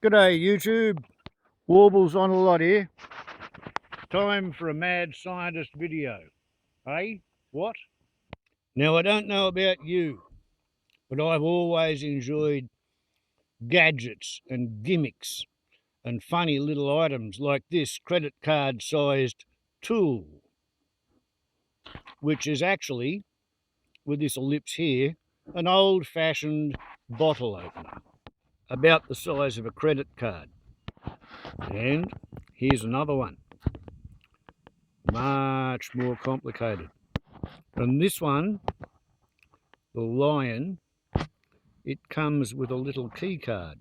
G'day YouTube, Warbles on a lot here. Time for a mad scientist video. Hey, what? Now I don't know about you, but I've always enjoyed gadgets and gimmicks and funny little items like this credit card sized tool, which is actually, with this ellipse here, an old fashioned bottle opener, about the size of a credit card. And here's another one, much more complicated. And this one, the lion, it comes with a little key card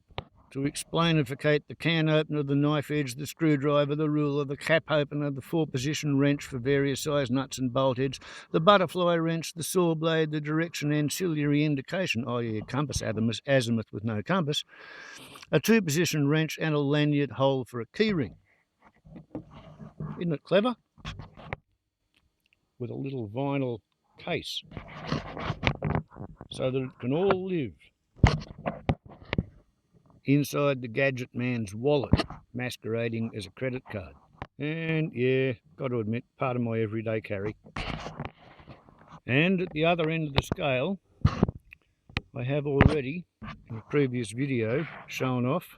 to explainificate the can opener, the knife edge, the screwdriver, the ruler, the cap opener, the 4-position wrench for various size nuts and bolt heads, the butterfly wrench, the saw blade, the direction ancillary indication, i.e. compass azimuth with no compass, a 2-position wrench and a lanyard hole for a key ring. Isn't it clever? With a little vinyl case so that it can all live inside the gadget man's wallet, masquerading as a credit card. And yeah, got to admit, part of my everyday carry. And at the other end of the scale, I have already, in a previous video, shown off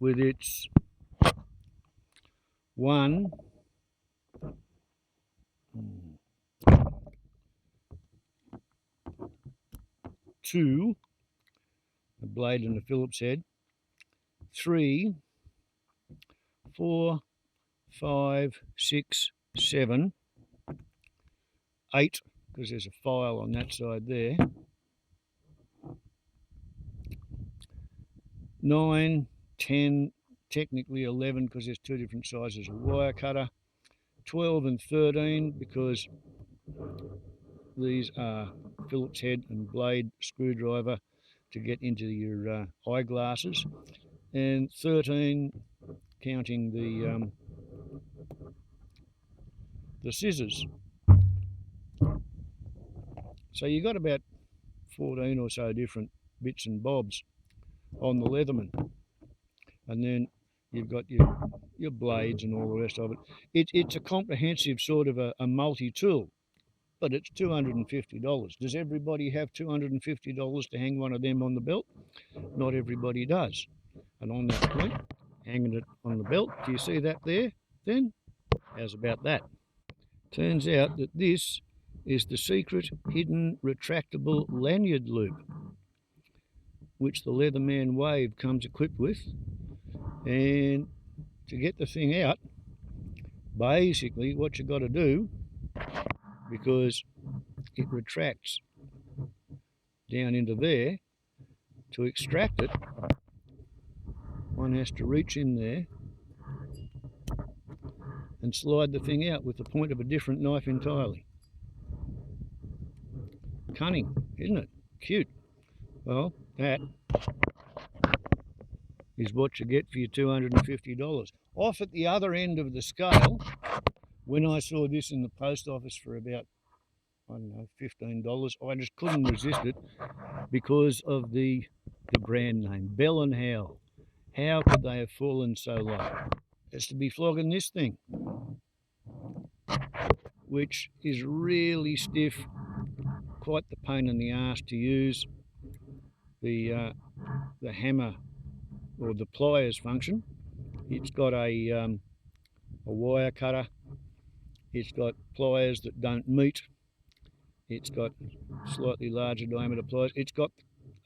with its 1, 2, a blade and a Phillips head, 3, 4, 5, 6, 7, 8, because there's a file on that side there, 9, 10, technically 11 because there's 2 different sizes of wire cutter, 12 and 13 because these are Phillips head and blade screwdriver to get into your eyeglasses, and 13 counting the scissors. So you got about 14 or so different bits and bobs on the Leatherman, and then you've got your blades and all the rest of it. It's a comprehensive sort of a multi-tool, but it's $250. Does everybody have $250 to hang one of them on the belt? Not everybody does. And on that point, hanging it on the belt, do you see that there? Then, how's about that? Turns out that this is the secret hidden retractable lanyard loop, which the Leatherman Wave comes equipped with. And to get the thing out, basically what you've got to do, because it retracts down into there, to extract it, one has to reach in there and slide the thing out with the point of a different knife entirely. Cunning, isn't it? Cute. Well, that is what you get for your $250. Off at the other end of the scale, when I saw this in the post office for about, I don't know, $15, I just couldn't resist it because of the brand name, Bell & Howell. How could they have fallen so low? It's to be flogging this thing, which is really stiff, quite the pain in the arse to use. The hammer or the pliers function. It's got a wire cutter. It's got pliers that don't meet. It's got slightly larger diameter pliers. It's got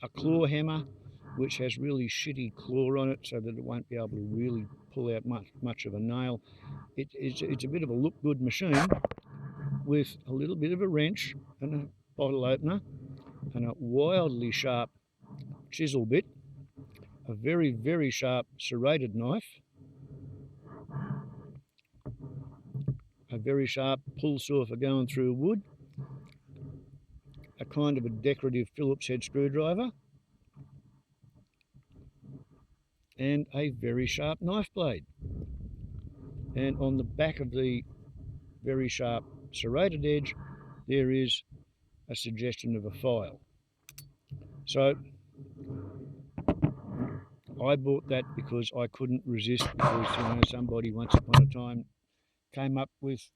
a claw hammer, which has really shitty claw on it so that it won't be able to really pull out much of a nail. It's a bit of a look good machine with a little bit of a wrench and a bottle opener and a wildly sharp chisel bit, a very, very sharp serrated knife, a very sharp pull saw for going through wood, a kind of a decorative Phillips head screwdriver, and a very sharp knife blade. And on the back of the very sharp serrated edge, there is a suggestion of a file. So I bought that because I couldn't resist, because, you know, somebody once upon a time came up with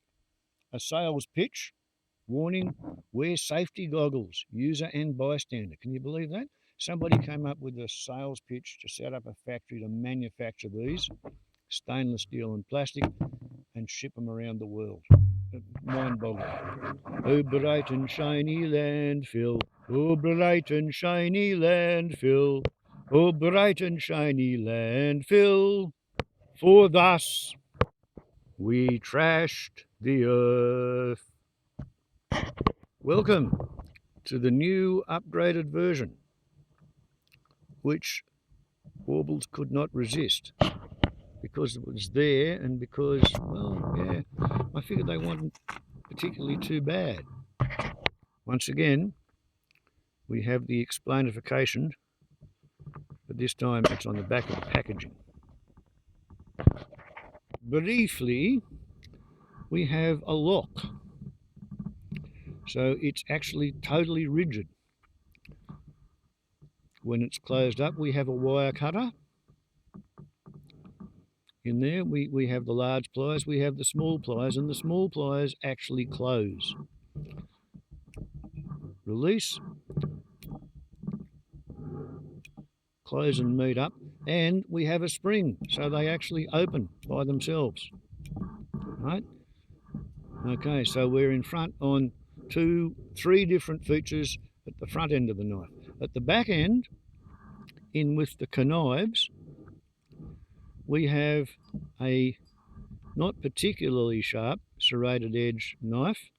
a sales pitch. Warning, wear safety goggles, user and bystander. Can you believe that? Somebody came up with a sales pitch to set up a factory to manufacture these, stainless steel and plastic, and ship them around the world. Mind-boggling. Oh, bright and shiny landfill. Oh, bright and shiny landfill. Oh, bright and shiny landfill. For thus we trashed the earth. Welcome to the new upgraded version, which Warbles could not resist because it was there, and because, well, yeah, I figured they weren't particularly too bad. Once again, we have the explainification, but this time it's on the back of the packaging. Briefly, we have a lock. So it's actually totally rigid. When it's closed up, we have a wire cutter. In there, we have the large pliers, we have the small pliers, and the small pliers actually close. Release, close and meet up, and we have a spring, so they actually open by themselves. Right? Okay, so we're in front on three different features at the front end of the knife. At the back end, in with the connives, we have a not particularly sharp serrated edge knife.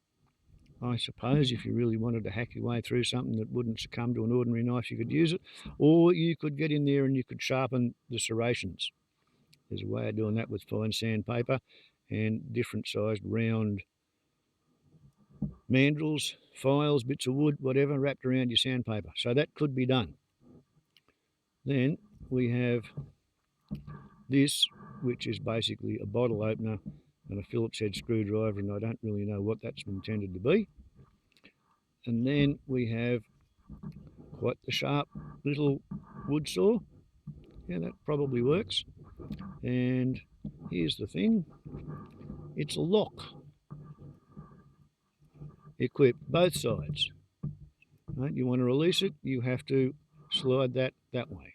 I suppose if you really wanted to hack your way through something that wouldn't succumb to an ordinary knife, you could use it, or you could get in there and you could sharpen the serrations. There's a way of doing that with fine sandpaper and different sized round mandrels, files, bits of wood, whatever, wrapped around your sandpaper. So that could be done. Then we have this, which is basically a bottle opener and a Phillips head screwdriver, and I don't really know what that's intended to be. And then we have quite the sharp little wood saw. Yeah, that probably works. And here's the thing, it's a lock equipped both sides. Right? You want to release it, you have to slide that way.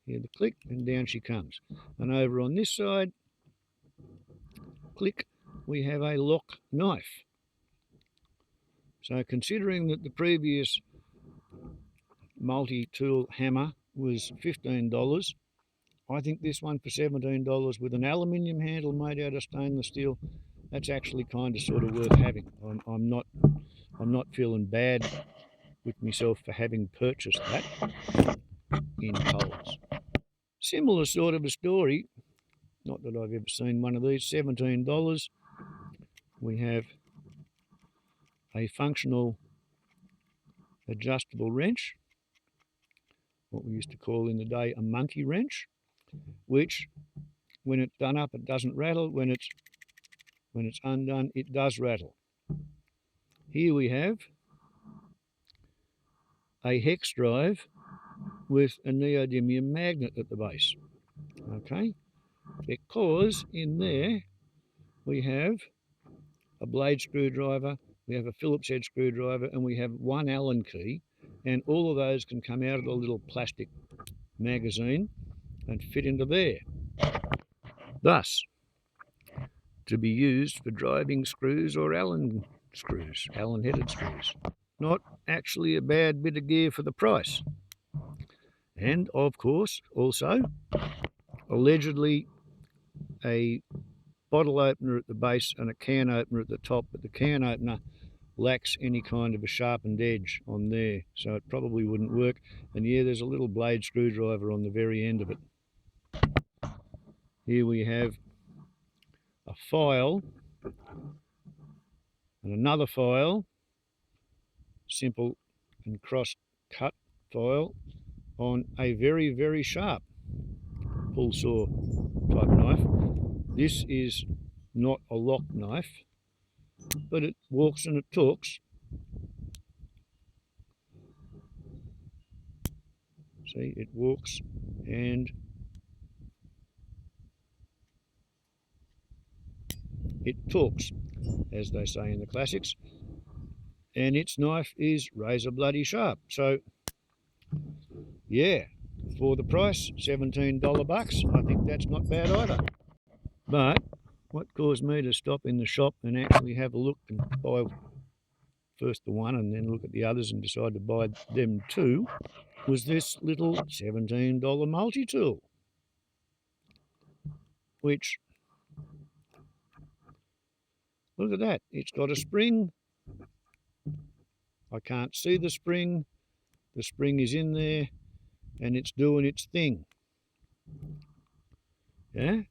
Hear the click, and down she comes. And over on this side, click, we have a lock knife. So considering that the previous multi-tool hammer was $15, I think this one for $17 with an aluminium handle made out of stainless steel, that's actually kind of sort of worth having. I'm not feeling bad with myself for having purchased that in Coles. Similar sort of a story, not that I've ever seen one of these, $17. We have a functional adjustable wrench, what we used to call in the day a monkey wrench, which when it's done up it doesn't rattle, when it's undone it does rattle. Here we have a hex drive with a neodymium magnet at the base. Okay, because in there we have a blade screwdriver, we have a Phillips head screwdriver, and we have one Allen key, and all of those can come out of the little plastic magazine and fit into there. Thus, to be used for driving screws or Allen screws, Allen headed screws. Not actually a bad bit of gear for the price. And of course, also, allegedly a bottle opener at the base and a can opener at the top, but the can opener lacks any kind of a sharpened edge on there, so it probably wouldn't work. And yeah, there's a little blade screwdriver on the very end of it. Here we have a file and another file, simple and cross cut file on a very, very sharp pull saw type knife. This is not a lock knife, but it walks and it talks. See, it walks and it talks, as they say in the classics, and its knife is razor bloody sharp. So yeah, for the price, $17 bucks, I think that's not bad either. But what caused me to stop in the shop and actually have a look and buy first the one and then look at the others and decide to buy them too was this little $17 multi-tool, which, look at that, it's got a spring. I can't see the spring is in there and it's doing its thing, yeah,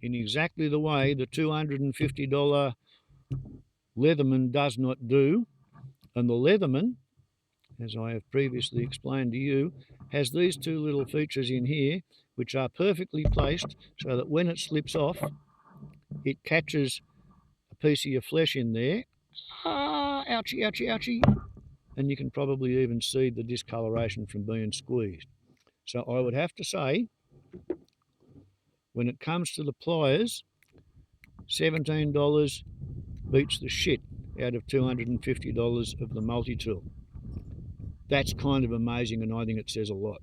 in exactly the way the $250 Leatherman does not do. And the Leatherman, as I have previously explained to you, has these two little features in here which are perfectly placed so that when it slips off, it catches a piece of your flesh in there. Ah, ouchie, ouchie, ouchie. And you can probably even see the discoloration from being squeezed. So I would have to say, when it comes to the pliers, $17 beats the shit out of $250 of the multi-tool. That's kind of amazing, and I think it says a lot.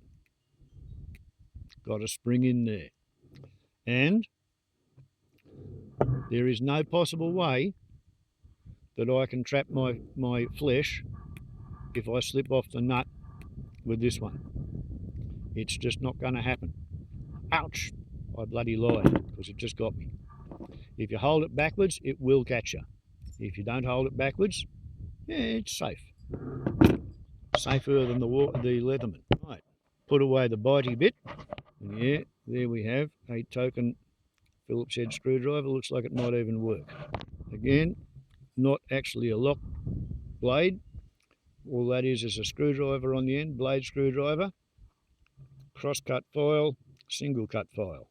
Got a spring in there. And there is no possible way that I can trap my flesh if I slip off the nut with this one. It's just not going to happen. Ouch! I bloody lied, because it just got me. If you hold it backwards, it will catch you. If you don't hold it backwards, yeah, it's safe. Safer than the Leatherman. Right, put away the bitey bit. And yeah, there we have a token Phillips head screwdriver. Looks like it might even work. Again, not actually a lock blade. All that is a screwdriver on the end, blade screwdriver, cross-cut file, single cut file.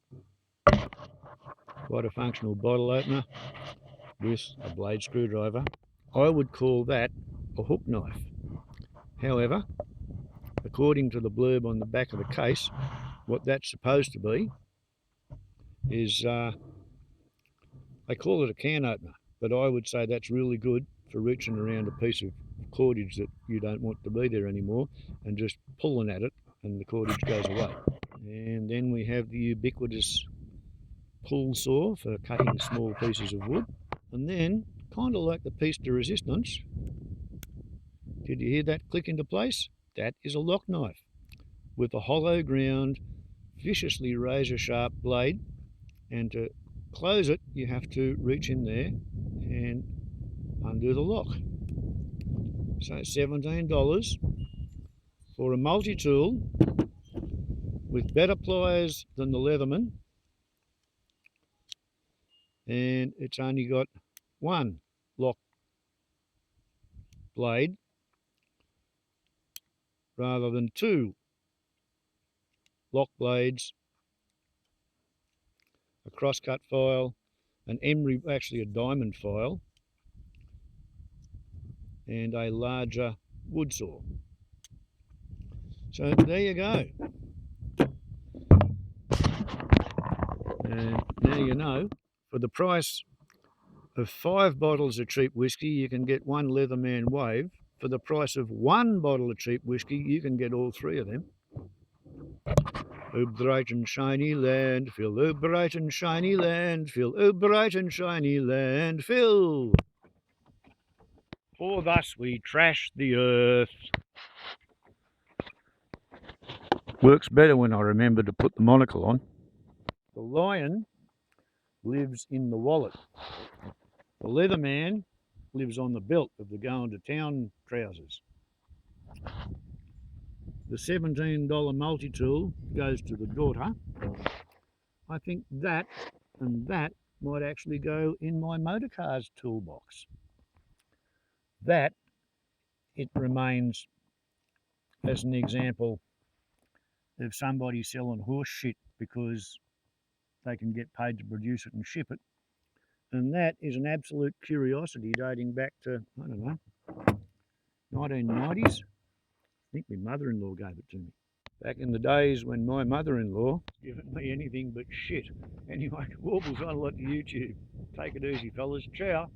Quite a functional bottle opener with a blade screwdriver. I would call that a hook knife. However, according to the blurb on the back of the case, what that's supposed to be is, they call it a can opener, but I would say that's really good for reaching around a piece of cordage that you don't want to be there anymore and just pulling at it and the cordage goes away. And then we have the ubiquitous pull saw for cutting small pieces of wood. And then, kind of like the piece de resistance, did you hear that click into place? That is a lock knife with a hollow ground, viciously razor sharp blade, and to close it you have to reach in there and undo the lock. So $17 for a multi-tool with better pliers than the Leatherman, and it's only got one lock blade rather than two lock blades, a cross-cut file, an emery, actually a diamond file, and a larger wood saw. So there you go. And now you know, for the price of 5 bottles of cheap whiskey, you can get one Leatherman Wave. For the price of 1 bottle of cheap whiskey, you can get all 3 of them. Oh bright and shiny landfill, oh bright and shiny landfill, oh bright and shiny landfill. For thus we trash the earth. Works better when I remember to put the monocle on. The lion lives in the wallet. The Leatherman lives on the belt of the going to town trousers. The $17 multi-tool goes to the daughter. I think that and that might actually go in my motor car's toolbox. That, it remains as an example of somebody selling horse shit because they can get paid to produce it and ship it. And that is an absolute curiosity dating back to, I don't know, 1990s. I think my mother-in-law gave it to me. back in the days when my mother-in-law given me anything but shit. Anyway, warbles on a lot to YouTube. Take it easy, fellas. Ciao.